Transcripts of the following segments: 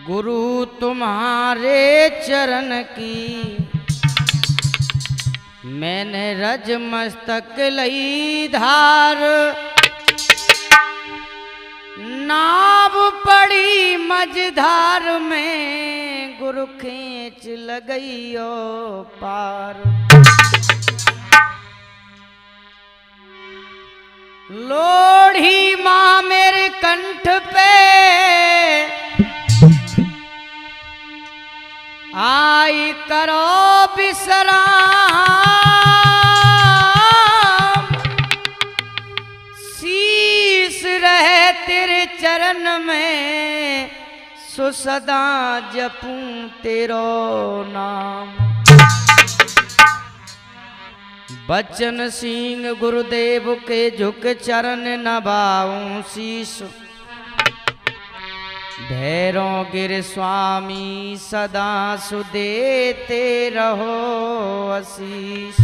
गुरु तुम्हारे चरण की मैंने रज मस्तक लई धार, नाव पड़ी मझधार में गुरु खींच लगइयो पार। लोढ़ी माँ मेरे कंठ पे आई करो विश्राम, शीश रहे तेरे चरण में सुसदा जपूं तेरो नाम। बचन सिंह गुरुदेव के झुक चरण नभाऊं शीश, भैरों गिर स्वामी सदा सुदेते रहो आशीष।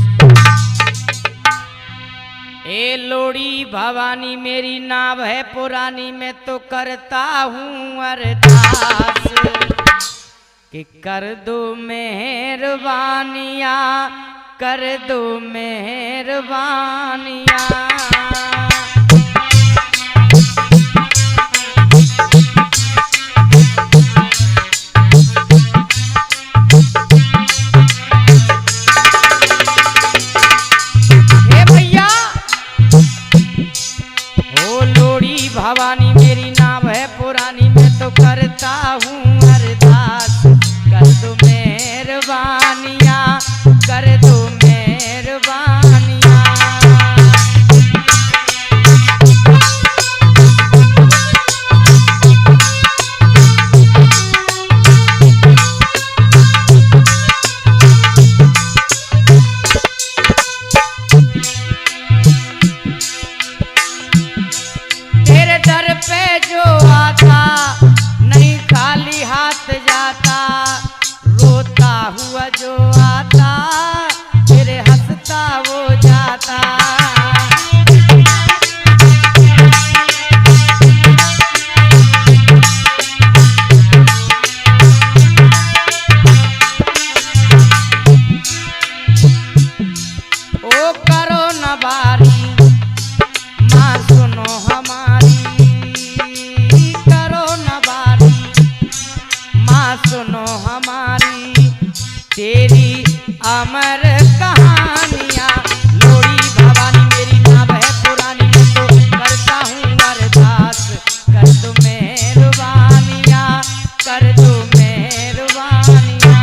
ए लोड़ी भवानी मेरी नाव है पुरानी, मैं तो करता हूँ अरदास कि कर दो मेहरबानिया, कर दो मेहरबानिया। भवानी मेरी नाम है पुरानी, मैं तो करता हूँ अरदास कर दो मेहरबानिया, कर दो मेहरबानिया। पे जो आता नहीं खाली हाथ जाता, रोता हुआ जो आता फिर हंसता वो जाता। ओ करो न बारी माँ सुनो हमारी, सुनो हमारी तेरी अमर कहानियाँ। लोड़ी भवानी मेरी नाम है पुरानी, मैं तो करता हूँ अरदास कर दो मेहरबानिया, कर दो मेहरबानिया।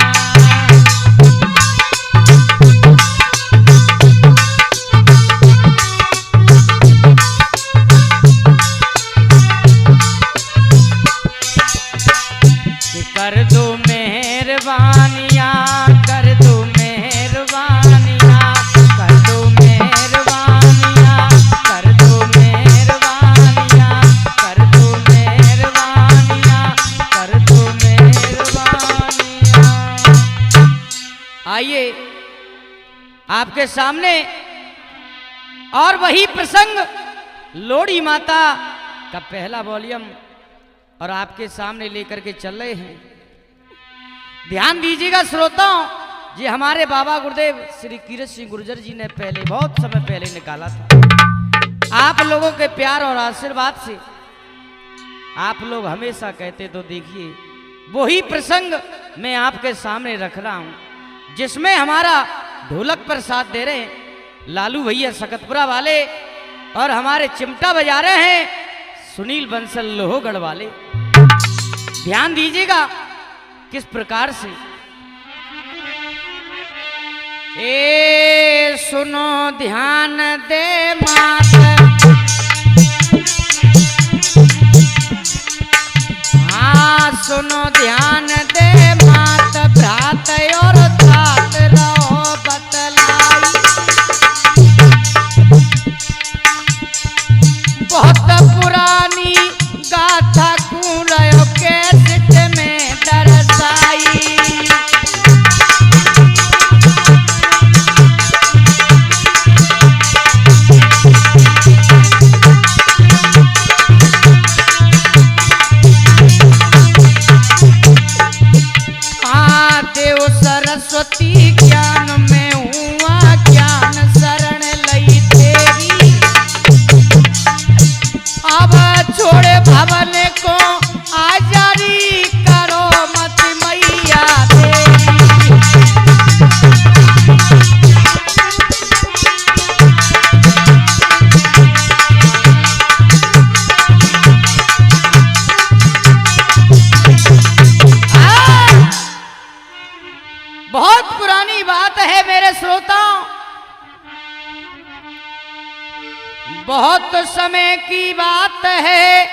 कर दो मेहरबानिया, कर दो मेहरबानिया, कर दो मेहरबानिया, कर दो मेहरबानिया, कर दो मेहरबानिया, कर दो मेहरबानिया। आइए आपके सामने और वही प्रसंग लोड़ी माता का पहला वॉल्यूम और आपके सामने लेकर के चल रहे हैं। ध्यान दीजिएगा श्रोताओं, ये हमारे बाबा गुरुदेव श्री कीरत सिंह गुर्जर जी ने पहले बहुत समय पहले निकाला था। आप लोगों के प्यार और आशीर्वाद से आप लोग हमेशा कहते तो देखिए वही प्रसंग मैं आपके सामने रख रहा हूं, जिसमें हमारा ढोलक पर साथ दे रहे हैं लालू भैया सकतपुरा वाले और हमारे चिमटा बजा रहे हैं सुनील बंसल लोहगढ़ वाले। ध्यान दीजिएगा किस प्रकार से। ए सुनो ध्यान दे मात, हाँ सुनो ध्यान दे मात, भ्रात और तात रहो बतलाई। बहुत पुरानी गाथा कूड़ो के सिट में दरसाई। की बात है मेरे श्रोताओं, बहुत समय की बात है,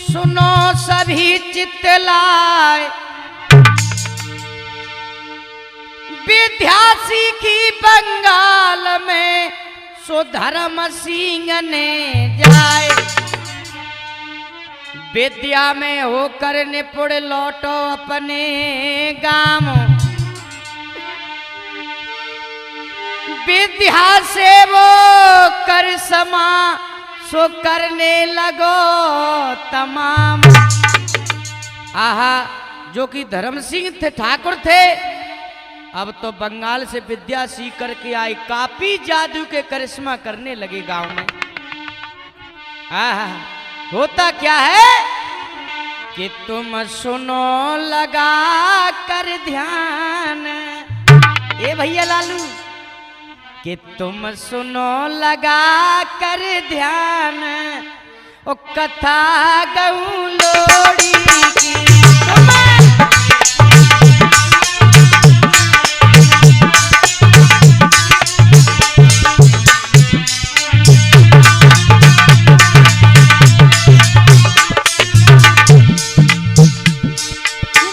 सुनो सभी चित्त लाए। विद्या सीखी बंगाल में, सो धर्म सिंह ने जाए। विद्या में होकर निपुण लौटो अपने गांव, विद्या से वो कर समा, सो करने लगो तमाम। आहा, जो कि धर्म सिंह थे, ठाकुर थे, अब तो बंगाल से विद्या सीख करके आए, काफी जादू के करिश्मा करने लगे गांव में। आहा, होता क्या है कि तुम सुनो लगा कर ध्यान, ए भैया लालू, कि तुम सुनो लगा कर ध्यान, ओ कथा गऊं लोड़ी की।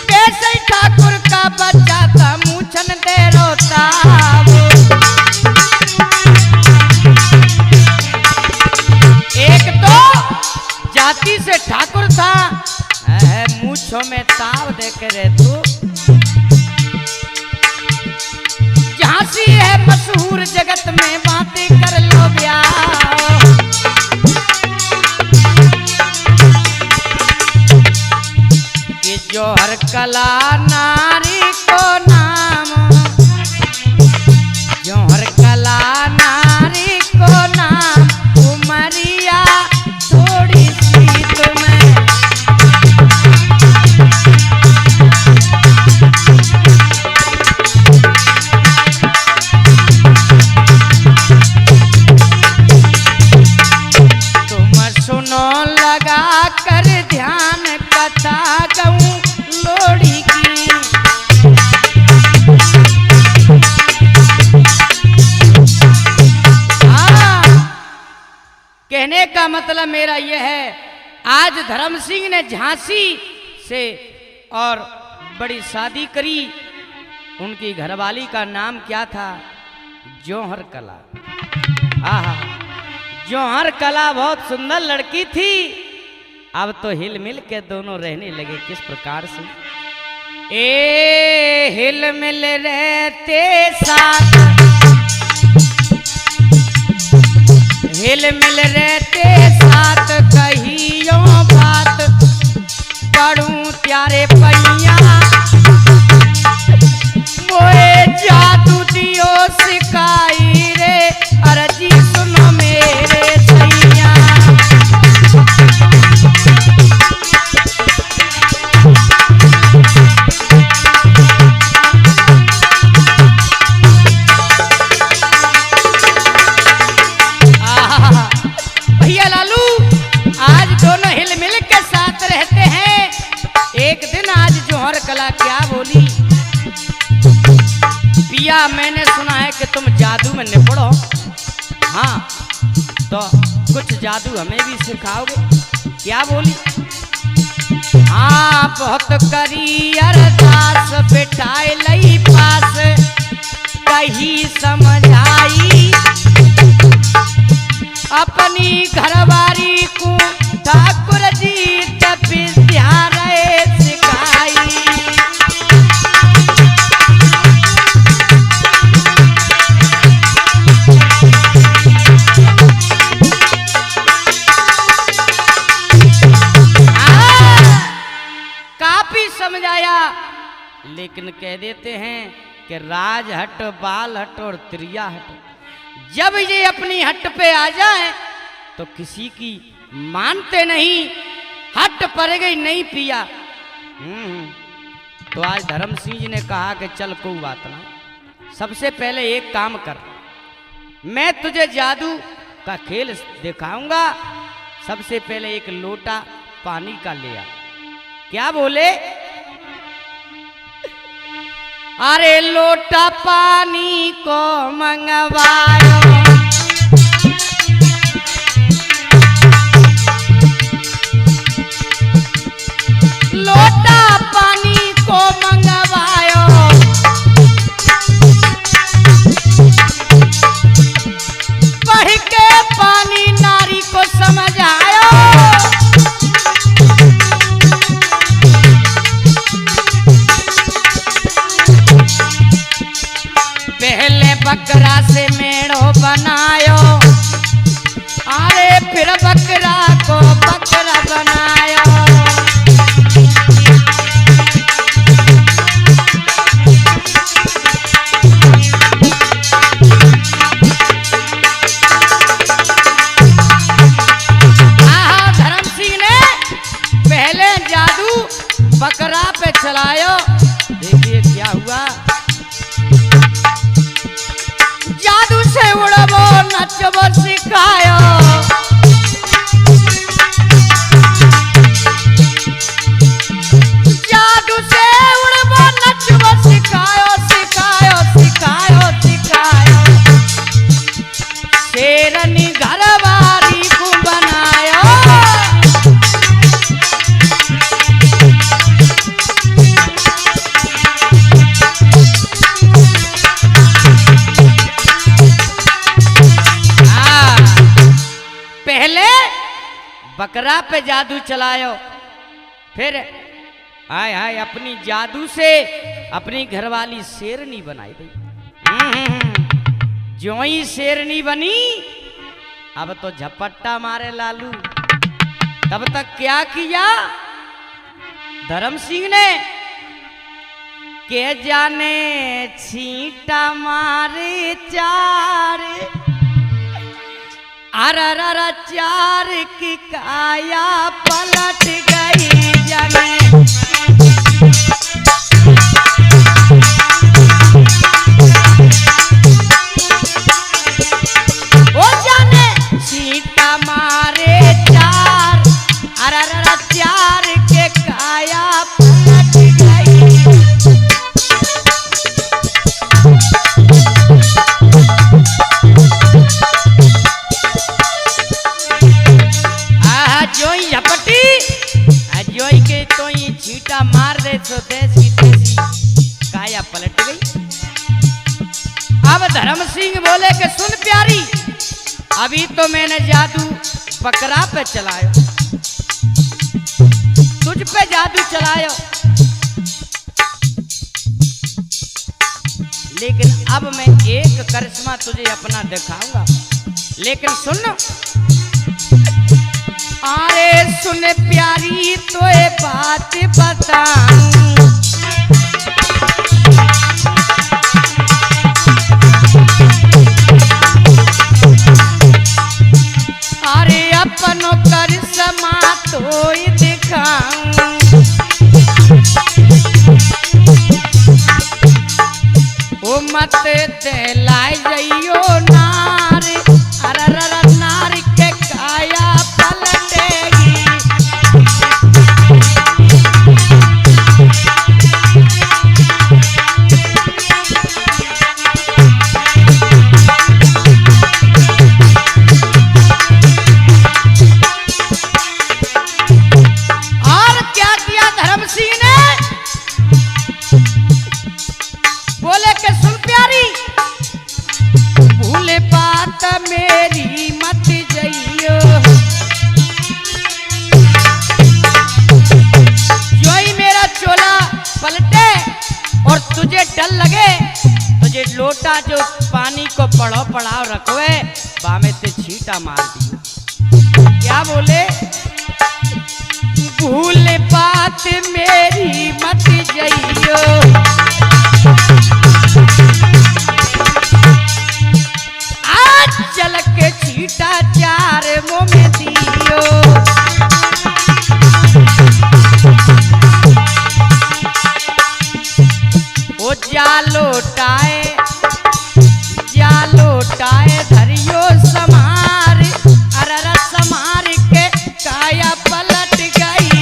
वैसे ठाकुर का बच्चा था, मूछन दे रोता वो। एक तो जाति से ठाकुर था, मूछों में ताव देखे रहे तू। झांसी है मशहूर जगत में, बातें कर लो ब्याह। कि जौहर कला नारी को नाम, जौहर कला नारी को नाम, उमरिया थोड़ी सी तुम्हें। तुम सुनो लगा कर ध्यान, कथा गऊं लोड़ी की। कहने का मतलब मेरा यह है, आज धर्म सिंह ने झांसी से और बड़ी शादी करी। उनकी घरवाली का नाम क्या था? जौहर कला। आहा, जौहर कला बहुत सुंदर लड़की थी। अब तो हिल मिल के दोनों रहने लगे। किस प्रकार से? ए हिल मिल रहते साथ, हिल मिल रहते साथ, कहियो बात पढ़ूं प्यारे पैया। मोए जादू दियो सिखाई रे, अर्जी सुनो मेरे सैया। भैया लालू आज दोनों हिल मिल के साथ रहते हैं। एक दिन आज जौहर कला क्या बोली? पिया मैंने सुना है कि तुम जादू में निपुण हो। हाँ, तो कुछ जादू हमें भी सिखाओगे? क्या बोली? हाँ, बहुत करी अरदास, बिठाए लई पास, कही समझाई अपनी घरवारी को, ठाकुर जी तब विद्या रहे सिखाई। काफी समझाया, लेकिन कह देते हैं कि राज हट, बाल हट और त्रिया हट। जब ये अपनी हट पे आ जाए तो किसी की मानते नहीं। हट पड़ गई नहीं पिया। तो आज धर्म सिंह जी ने कहा कि चल कोई बात ना, सबसे पहले एक काम कर, मैं तुझे जादू का खेल दिखाऊंगा। सबसे पहले एक लोटा पानी का ले आ। क्या बोले? अरे लोटा पानी को मंगवायो, लोटा पानी को मंगवायो, बढ़ के पानी नारी को समझायो। पहले बकरा से मेढ़ो बनायो, अरे फिर बकरा को बकरा बनायो। धर्म सिंह ने पहले जादू बकरा पे चलायो। देखिए क्या हुआ, जादू से उड़बो नचबो सिखायो, जादू से उड़बो नचबो सिखायो, सिखायो सिखायो सिखायो। शेरनी घरवारी को बनायो, पहले बकरा पे जादू चलायो, फिर हाय हाय अपनी जादू से अपनी घरवाली शेरनी बनाई गई। जो ही शेरनी बनी अब तो झपट्टा मारे लालू। तब तक क्या किया धर्म सिंह ने, के जाने छींटा मारे चार, अररर चार की काया पलट गई जाने। ओ जाने छींटा मारे चार, अररर चार के काया पलट गई। जोई झपटी जोई के तो ये छींटा मार दे तो देसी देसी काया पलट गई। अब धर्म सिंह बोले कि सुन प्यारी, अभी तो मैंने जादू बकरा पे चलायो, तुझ पे जादू चलायो, लेकिन अब मैं एक करिश्मा तुझे अपना दिखाऊंगा। लेकिन सुन, अरे सुन प्यारी तो ये बात बताऊं, अरे अपनों करिश्मा तो ये दिखाऊं। ओ मत दिलाई जाइयो नार, अररर नार के काया पलटेगी। और क्या किया धर्म सिंह ने, बोले कि सुन प्यारी, भूले बात मेरी मत जाइयो, जो ही मेरा चोला पलटे और तुझे डर लगे, तुझे लोटा जो पानी को पढ़ो पढ़ाओ रखवे बामे से छींटा मार दियो। क्या बोले, भूल बात मेरी मत जाइयो, आज चल के छींटा चार मुँह में दियो। ओ जालो टाए धरियो समार, अरर समार के काया पलट गई।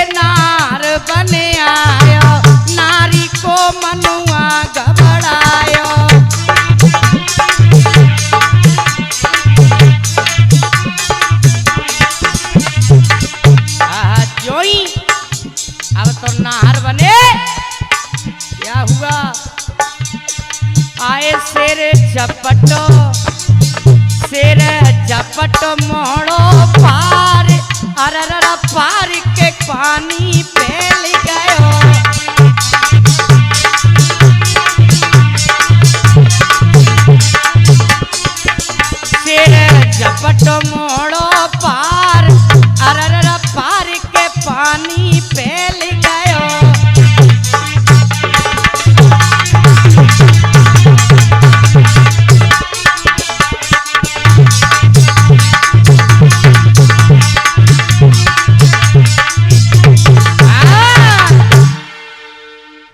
नार बने आयो, नारी को मनुआ घबरायो। जोई अब तो नार बने, क्या हुआ? आए शेर झपटो, शेर झपटो मोड़ो पार, अरर पार के पानी फैल गयो। शेर झपटो मोड़ो पार, अरर पार के पानी फैल गयो।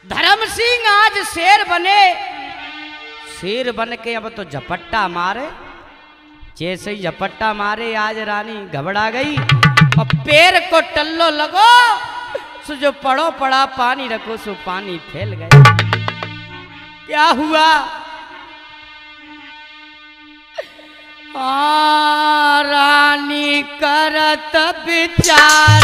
धर्म सिंह आज शेर बने, शेर बन के अब तो झपट्टा मारे। जैसे ही झपट्टा मारे आज रानी घबरा गई और पैर को टल्लो लगो, सो जो पड़ो पड़ा पानी रखो, सो पानी फैल गया। क्या हुआ? रानी करत विचार,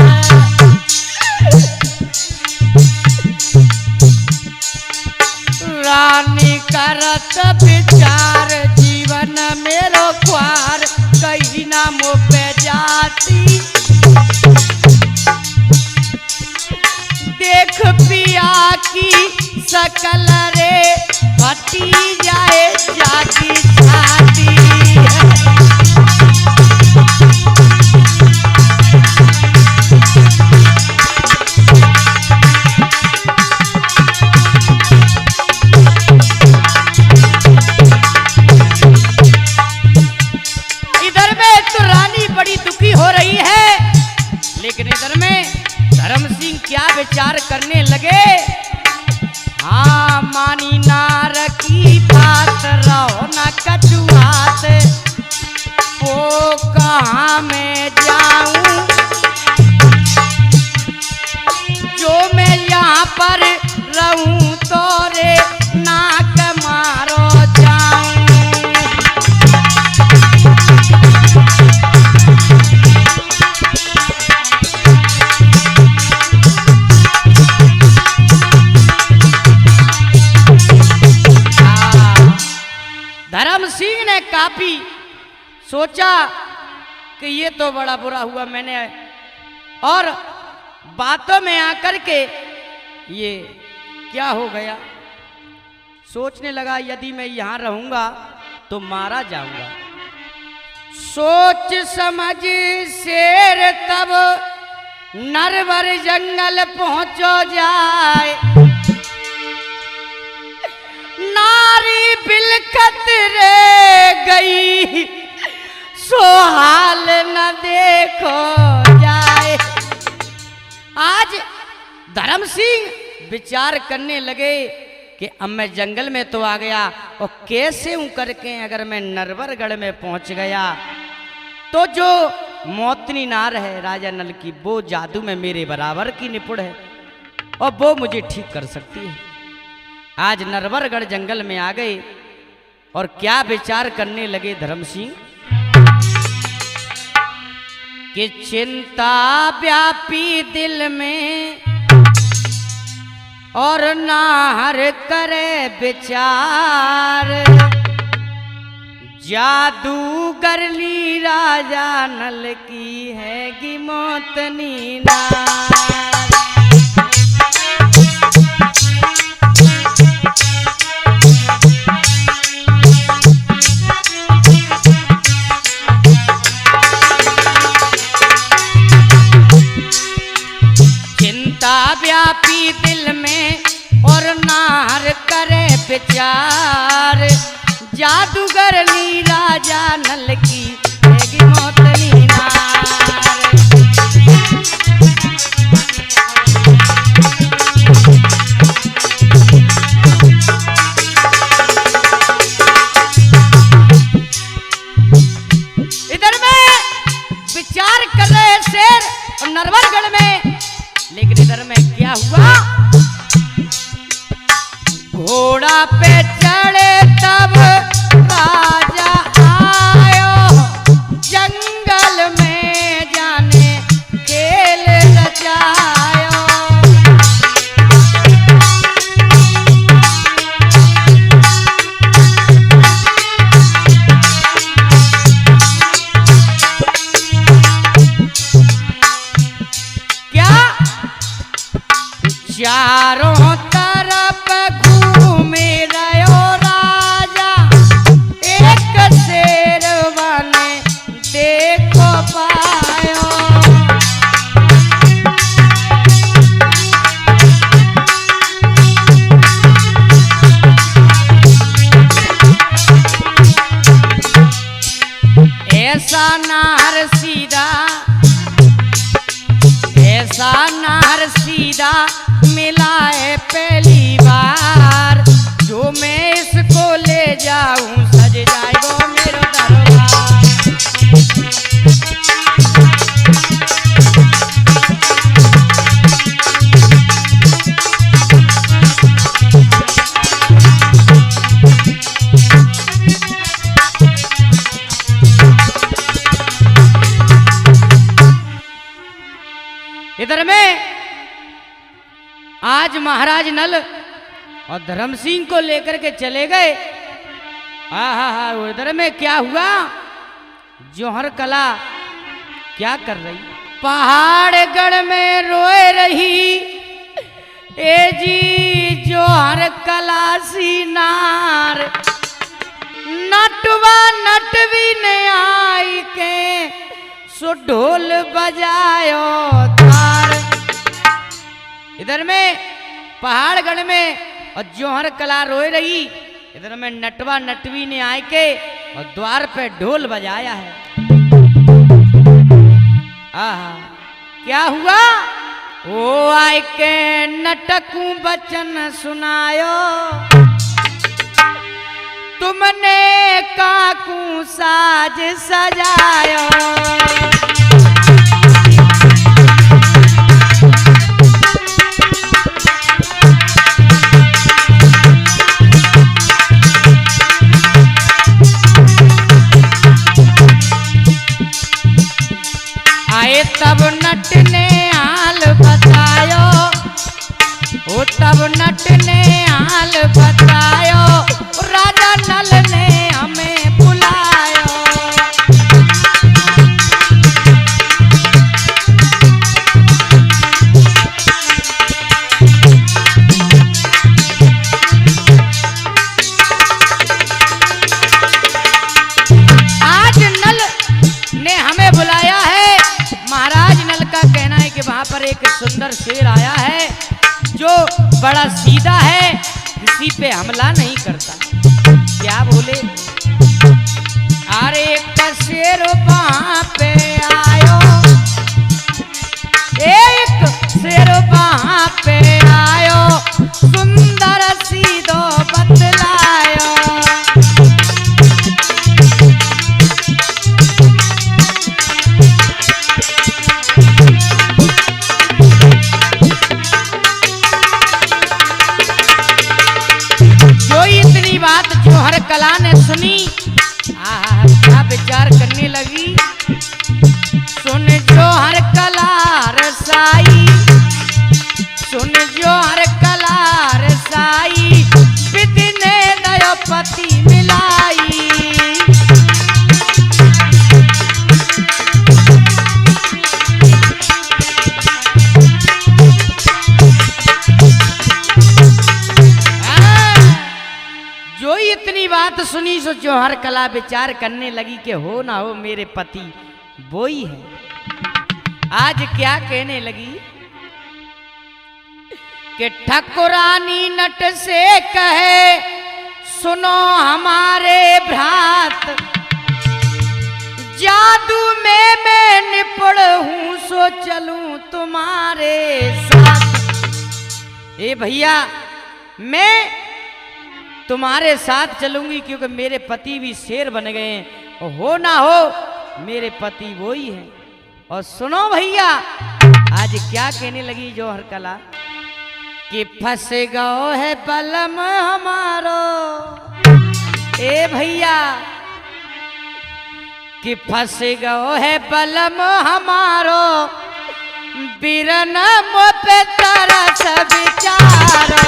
रानी करत विचार, जीवन मेरो ख्वार कहीं ना मुँह पे जाती। देख पिया की सकल रे फटी जाए जाती छाती। इधर में तो रानी बड़ी दुखी हो रही है, लेकिन इधर में धर्म सिंह क्या विचार करने लगे? हाँ मानी नार की बात, रहो न कचुआत, वो कहाँ मैं जाऊं, जो मैं यहाँ पर रहूं तो रे नाक मारो जाऊं। धर्म सिंह ने काफी सोचा कि ये तो बड़ा बुरा हुआ मैंने, और बातों में आकर के ये क्या हो गया, सोचने लगा यदि मैं यहाँ रहूंगा तो मारा जाऊंगा। सोच समझ शेर तब नरवर जंगल पहुंचो जाए, नारी बिलखत रे गई, सो हाल न देखो जाए। आज धर्म सिंह विचार करने लगे कि अब मैं जंगल में तो आ गया, और कैसे हूं करके अगर मैं नरवरगढ़ में पहुंच गया तो जो मौतनी नार है राजा नल की, वो जादू में मेरे बराबर की निपुण है और वो मुझे ठीक कर सकती है। आज नरवरगढ़ जंगल में आ गए और क्या विचार करने लगे धर्म सिंह कि चिंता व्यापी दिल में और नाहर करे विचार, जादूगरली राजा नल की है गी मौतनी नार। व्यापी दिल में और नार करे विचार, जादूगरनी राजा नल की हैगी मौतनी नार। इधर में विचार कर रहे शेर और नरवरगढ़ में पे चढ़े तब राजा आयो, जंगल में जाने खेल रचायो। क्या चारों तरफ घूमे रहो राजा, एक शेर बने देखो पायो। ऐसा नार सीधा, ऐसा नार सीधा मिला है पहली बार, जो मैं इसको ले जाऊं सज जाएगा मेरा दरबार। इधर में आज महाराज नल और धर्म सिंह को लेकर के चले गए। हा उधर में क्या हुआ, जौहर कला क्या कर रही, पहाड़गढ़ में रोए रही ए जी जौहर कला सी नार, नटवा नटवी ने आई के सो ढोल बजायो तार। इधर में पहाड़गढ़ में और जौहर कला रोए रही, इधर में नटवा नटवी ने आए के और द्वार पे ढोल बजाया है। आहा क्या हुआ, ओ आए के नटकू बचन सुनायो, तुमने काकू साज सजायो। आए तब नट ने हाल बतायो, ओ तब नट ने हाल बतायो, राजा नल ने हमें बुलायो। आज नल ने हमें बुलाया है। महाराज नल का कहना है कि वहां पर एक सुंदर शेर आया है जो बड़ा सीधा है, किसी पे हमला नहीं करता। क्या बोले, अरे एक शेर वहां पे आयो, एक शेर वहां पे आयो, सुंदर सीधो बतलायो। जो इतनी बात जौहर कला ने सुनी, क्या विचार करने लगी, सुन जौहर कला रसाई, सुन जौहर कला रसाई, विधि ने दयो पति मिलाई। जो इतनी बात सुनी सो जौहर कला विचार करने लगी कि हो ना हो मेरे पति वो ही है। आज क्या कहने लगी कि ठकुरानी नट से कहे, सुनो हमारे भ्रात, जादू में मैं निपुण हूं सो चलूं तुम्हारे साथ। ए भैया मैं तुम्हारे साथ चलूंगी क्योंकि मेरे पति भी शेर बन गए हैं, और हो ना हो मेरे पति वो ही है। और सुनो भैया आज क्या कहने लगी जौहर कला, कि फंस गओ है बलम हमारो, ए भैया कि फंस गओ है बलम हमारो, बिरन मुँह पे तरस विचारो।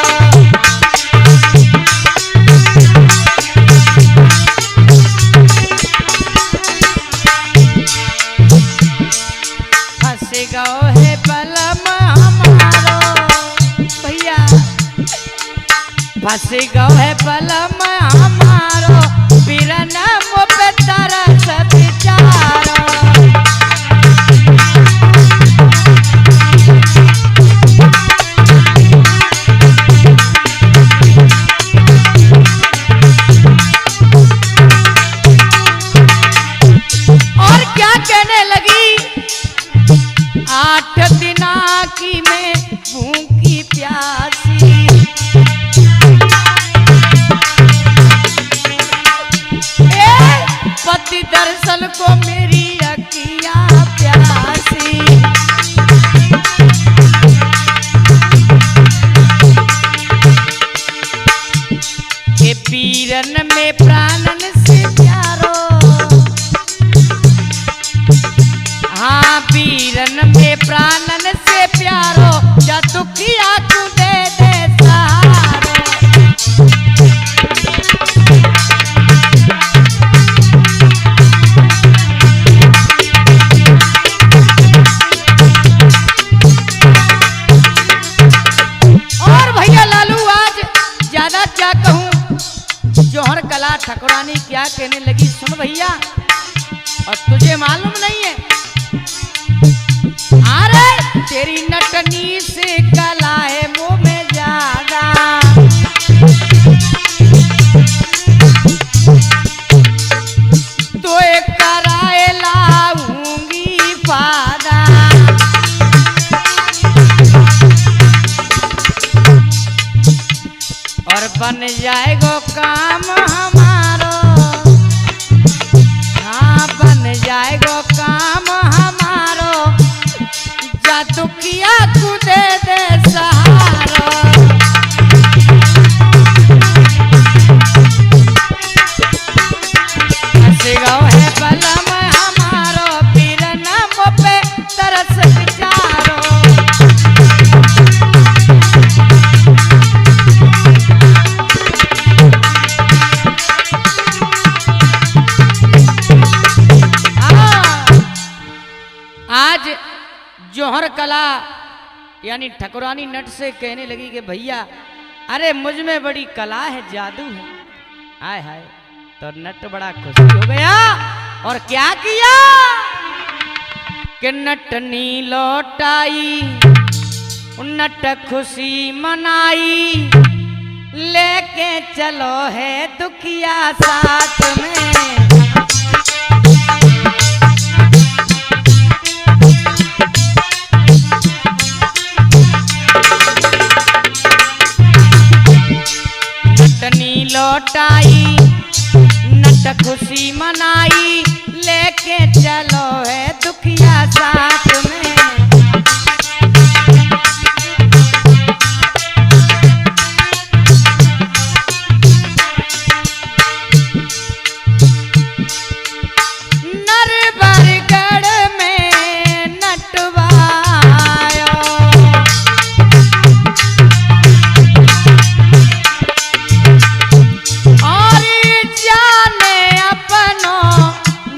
फंस गओ है बलम हमारो भैया, फंस गओ है बलम हमारो, बिरन मुँह पे तरस विचारो। और क्या कहने लगी, 8 दिना की मैं भूखी प्यासी, पति दर्शन को मेरी अखियां प्यासी। के पीरन में प्राणन से प्यारो, हाँ पीरन में प्राणन से प्यारो, जा दुखिया तू दे दे सहारो। और भैया लालू आज ज्यादा क्या कहूं, जौहर कला ठकुरानी क्या कहने लगी सुन भैया, और तुझे मालूम नहीं है, अरे तेरी नटनी से कला है मुंह में ज्यादा, तो एक कराए लाऊंगी फादा। और बन जाएगा काम हमारो, हाँ बन जाएगा काम हमारो, जा दुखिया तू दे दे सहारो। फंस गओ है बलम हमारो, बिरन मुँह पे तरस विचारो। आज जौहर कला यानी ठकुरानी नट से कहने लगी कि भैया अरे मुझ में बड़ी कला है, जादू है। हाय हाय, तो नट बड़ा खुशी हो गया और क्या किया कि नटनी लौटाई, नट खुशी मनाई, लेके चलो है दुखिया साथ में। नटनी लौटाई, नट खुशी मनाई, लेके चलो है दुखिया साथ में। नरबरगढ़ में नटवायो, और जाने अपनो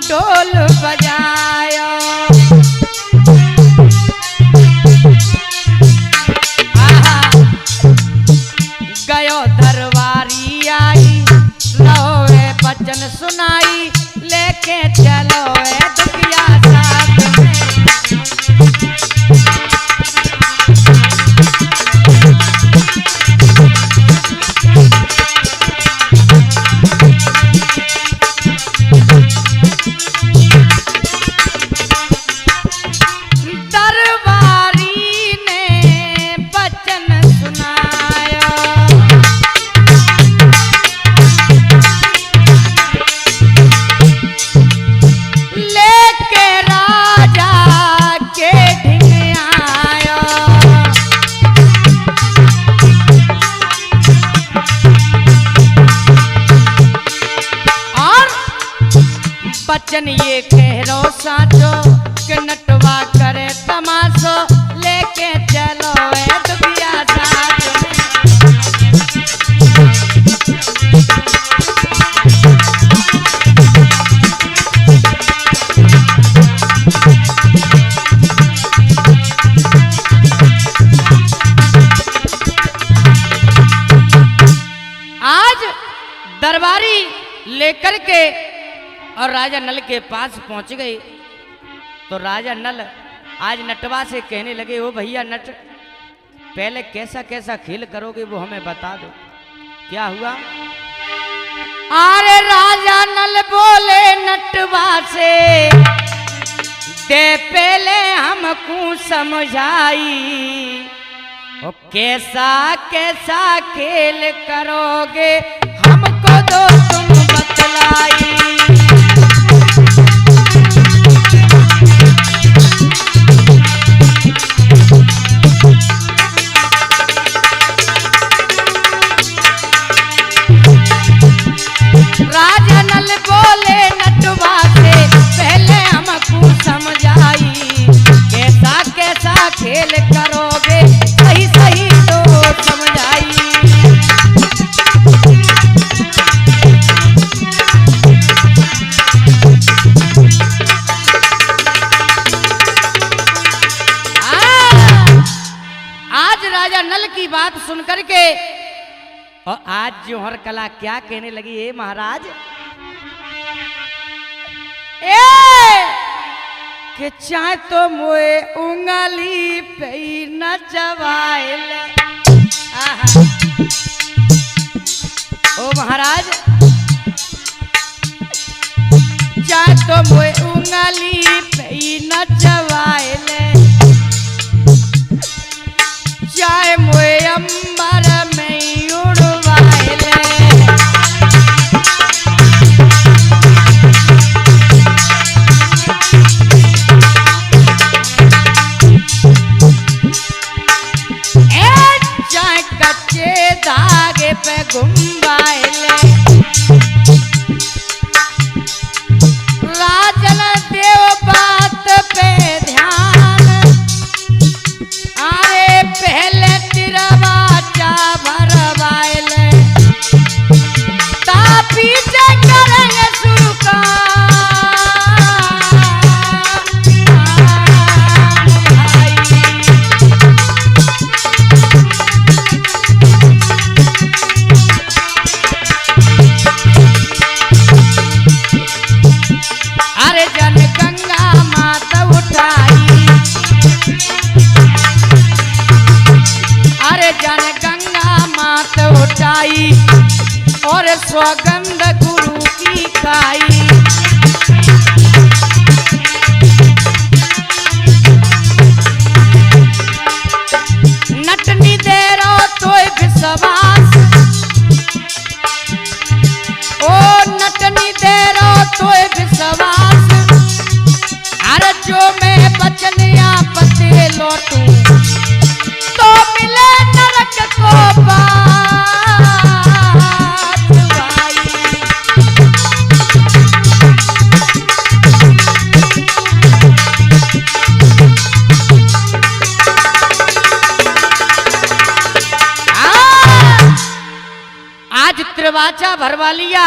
ढोल बजायो। गयो दरबारी आई, रोए बचन सुनाई, लेके चलो है दुखिया साथ में। दरबारी ने बचन सुनाया, बचन ये कह रो साचो कि नटवा करे तमाशो लेके चलो ए दुबिया साथ में। आज दरबारी लेकर के और राजा नल के पास पहुंच गए तो राजा नल आज नटवा से कहने लगे, ओ भैया नट, पहले कैसा कैसा खेल करोगे वो हमें बता दो। क्या हुआ? अरे राजा नल बोले नटवा से, दे पहले हमको समझाई, ओ कैसा कैसा खेल करोगे हमको दो तुम बतलाई। राजा नल बोले नटवा से, पहले हमको समझाई, कैसा कैसा खेल करोगे सही सही तो समझाई। आज राजा नल की बात सुनकर के और आज जौहर कला क्या कहने लगी, ए महाराज, कि चाहे तो मोए उंगली पे नचवाइल। ओ महाराज, चाहे तो मोए उंगली पे नचवाइल, चाहे मोए अंबर में उड़वाइल। चाहे कच्चे धागे पे घुमाइल, राजन देव बात पे ध्यान, अरे पहले तिरवा चा भरवाइल, ता पीछे करेंगे सुरका। अरे जन गंगा माता उठाई, अरे जन गंगा माता उठाई, और स्वगंध गुरु की खाई। नटनी दे रो तो विश्वास, ओ नटनी दे रो तो विश्वास, अरे जो मैं बचन या पते लौटूं तो मिले नरक को बात भाई। आज त्रिवाचा भरवा लिया।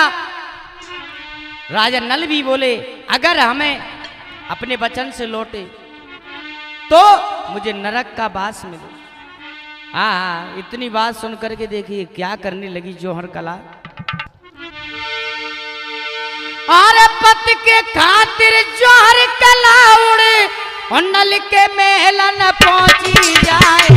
राजा नल भी बोले, अगर हमें अपने वचन से लौटे तो मुझे नरक का वास मिले। हाँ, इतनी बात सुन करके देखिए क्या करने लगी जौहर कला। और पति के खातिर जौहर कला उड़े और नल के महल न पहुंची जाए।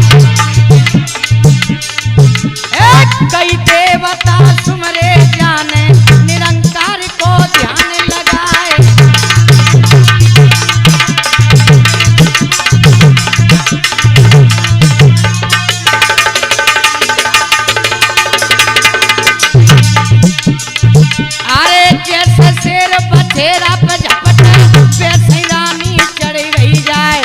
कई देवता सुमरे जाने, निरंकार को ध्यान लगाए। अरे जैसे शेर बथेरा पे झपट, वैसे रानी चढ़ गई जाए।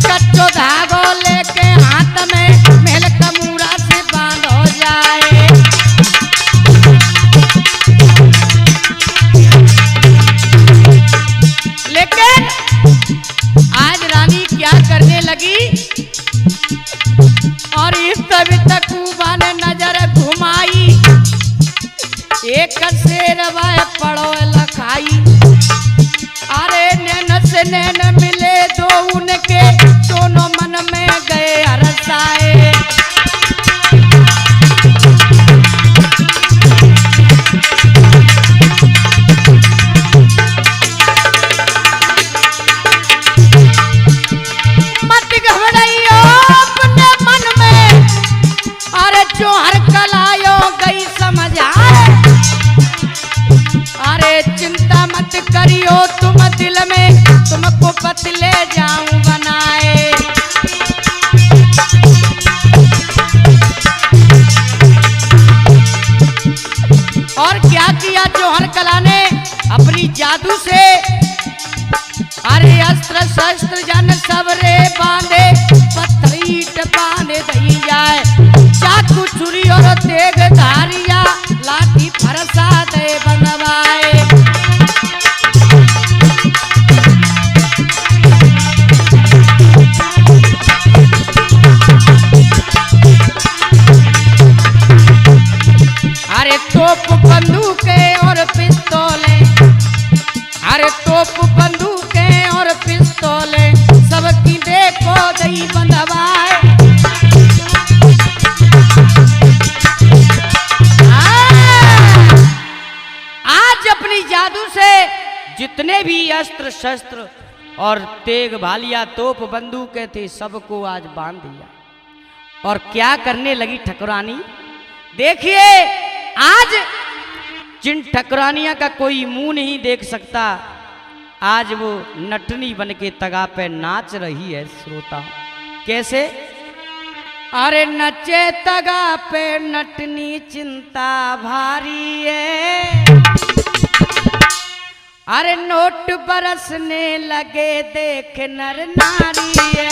कच्चो धागो लेके हाथ में और इस तभी तक ने नजर घुमाई, एक शेर वह पड़ो लखाई। अरे नैन से नैन मिले दो उनके, दोनों मन में गए हरसाए। मत घबराइयो अपने मन में, अरे जो हर कलायो गई समझ आए। अरे चिंता मत करियो तुम दिल में, तुमको पतले जाऊं बनाए। और क्या किया जौहर कला ने अपनी जादू से, अरे अस्त्र शस्त्र जन सबरे बांधे, पत्थर ईंट बांधे दई जाए। चाकू छुरी और तेग धारिया, लाठी फरसा दे बनवाए। अरे तोप बंदूकें और पिस्तौलें, अरे तोप बंदूकें और पिस्तौलें, सबकी देखो दई बंधवाए। आज अपनी जादू से जितने भी अस्त्र शस्त्र और तेग भालिया तोप बंदूकें थे, सबको आज बांध दिया। और क्या करने लगी ठकुरानी, देखिए आज जिन ठकुरानियां का कोई मुंह नहीं देख सकता, आज वो नटनी बन के तगा पे नाच रही है। श्रोता कैसे, अरे नचे तगा पे नटनी चिंता भारी है। अरे नोट बरसने लगे देख नर नारी है।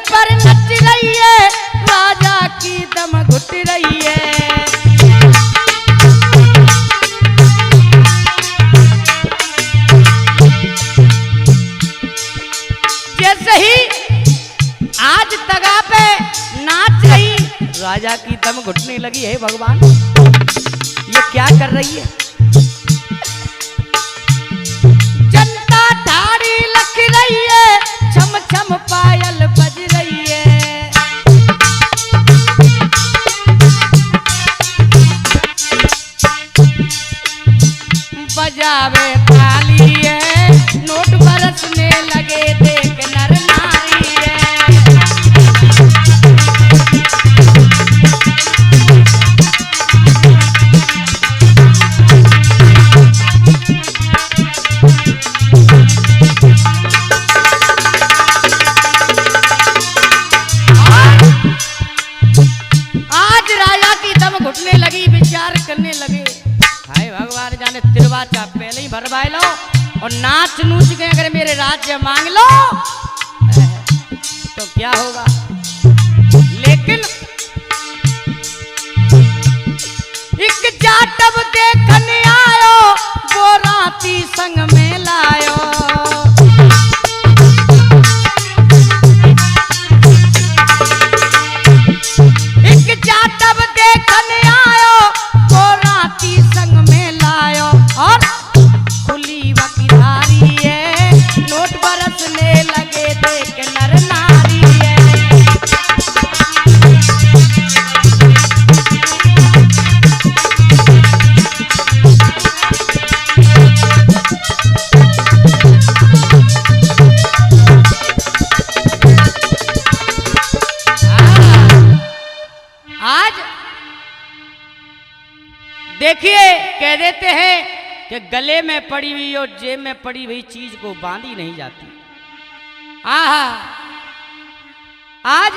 पर नच रही है, राजा की दम घुट रही है। जैसे ही आज तगा पे नाच रही, राजा की दम घुटने लगी है। भगवान ये क्या कर रही है, जनता ठाड़ी लख रही है, छम छम पायल बज रही है। बजावे ताली है, नोट बरसने लगे देख नर नारी है। घुटने लगी, विचार करने लगे, हाय भगवान जाने तिरवाचा पहले ही भरवाए लो और नाच नूच के अगर मेरे राज्य मांग लो तो क्या होगा। लेकिन एक जाटब देखने आयो, वो राती संग में लायो। एक जाटब देखने आयो, वो राती संग में लायो। और खुली वकीधारी है, नोट बरसने लगे देख नर नारी है। आज देखिए कह देते हैं कि गले में पड़ी हुई और जेब में पड़ी हुई चीज को बांधी नहीं जाती। आहा, आज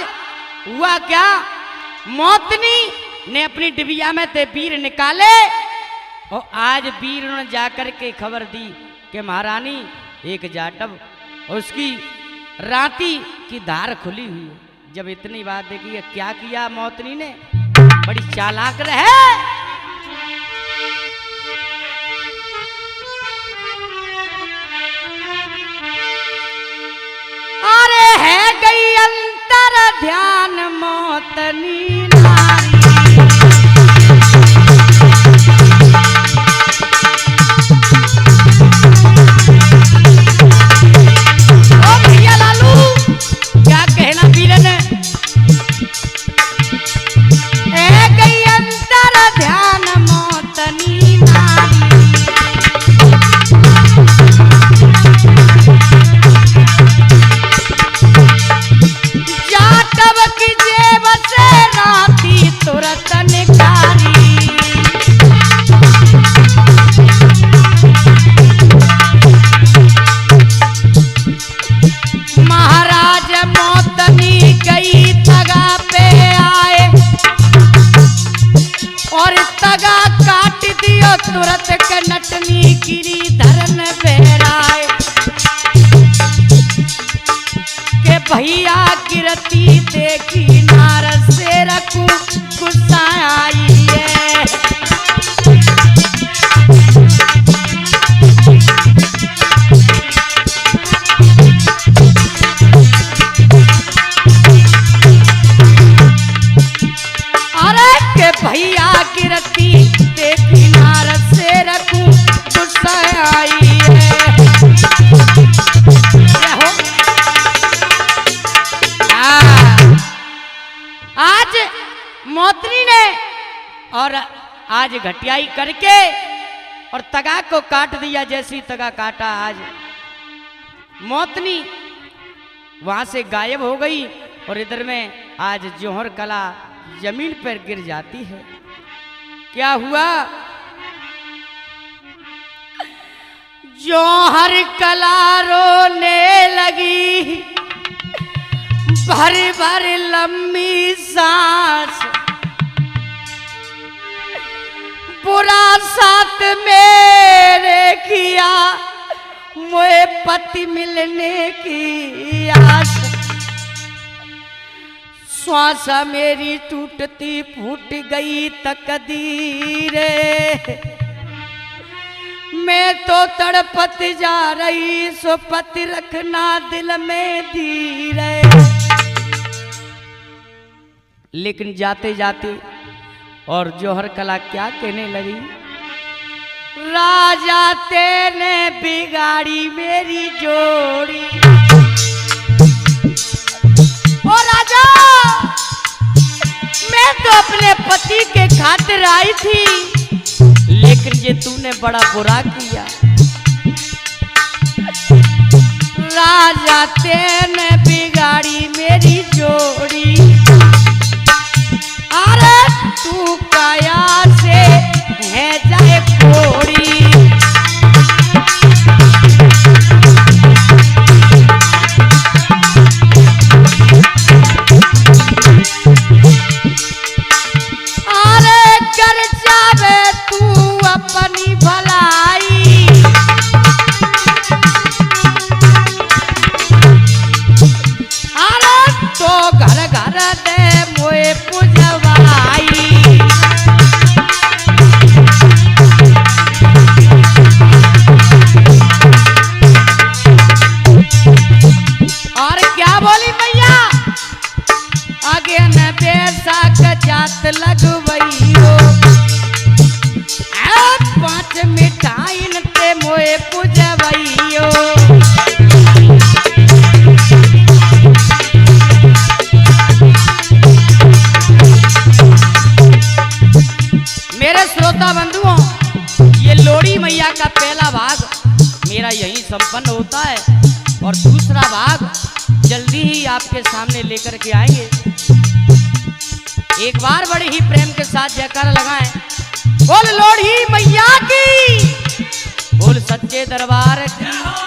हुआ क्या, मौतनी ने अपनी डिबिया में ते वीर निकाले और आज वीर ने जाकर के खबर दी कि महारानी एक जाटव उसकी राती की धार खुली हुई है। जब इतनी बात देखी, क्या किया मौतनी ने, बड़ी चालाक रहे। अरे है गई अंतर ध्यान मौतनी नारी, ओ भैया लालू क्या कहना बीरन, है गई अंतर ध्यान मौतनी नारी, जाटव की जेब से राती तुरंत निकारी, महाराज मौतनी गई तगा पे आए और तगा काट दियो तुरंत के नटनी गिरी धरन बहराए, के भैया गिरती देखी नार से रखू गुस्सा आई है, अरे के भैया गिरती देखी नार से रखू गुस्सा आई है। आज मौतनी ने और आज घटियाई करके और तगा को काट दिया। जैसी तगा काटा, आज मौतनी वहां से गायब हो गई और इधर में आज जौहर कला जमीन पर गिर जाती है। क्या हुआ, जौहर कला रोने लगी, भर भर लंबी सांस, बुरा साथ मेरे किया, मुझे पति मिलने की आस, श्वास मेरी टूटती फूट गई तकदीरे, मैं तो तड़पत जा रही, सो पति रखना दिल में धीरे। लेकिन जाते जाते और जौहर कला क्या कहने लगी, राजा तेने बिगाड़ी मेरी जोड़ी, ओ राजा मैं तो अपने पति के खातिर आई थी, लेकिन ये तूने बड़ा बुरा किया, राजा तेने बिगाड़ी मेरी जोड़ी, अरे तू काया से है जाए कोड़ी, अरे कर जावे तू अपनी भलाई, अरे तो घर घर दे मोए पुजवाई, और क्या बोली मैया, आगे न बेसा जात लगवई हो, 5 मिठाइन ते मोए पुजवई हो, मेरे श्रोता बंधुओं, ये लोड़ी मैया का पहला भाग मेरा यहीं संपन्न होता है और दूसरा भाग जल्दी ही आपके सामने लेकर के आएंगे। एक बार बड़े ही प्रेम के साथ जयकारा लगाएं, बोल लोड़ी मैया की, बोल सच्चे दरबार की।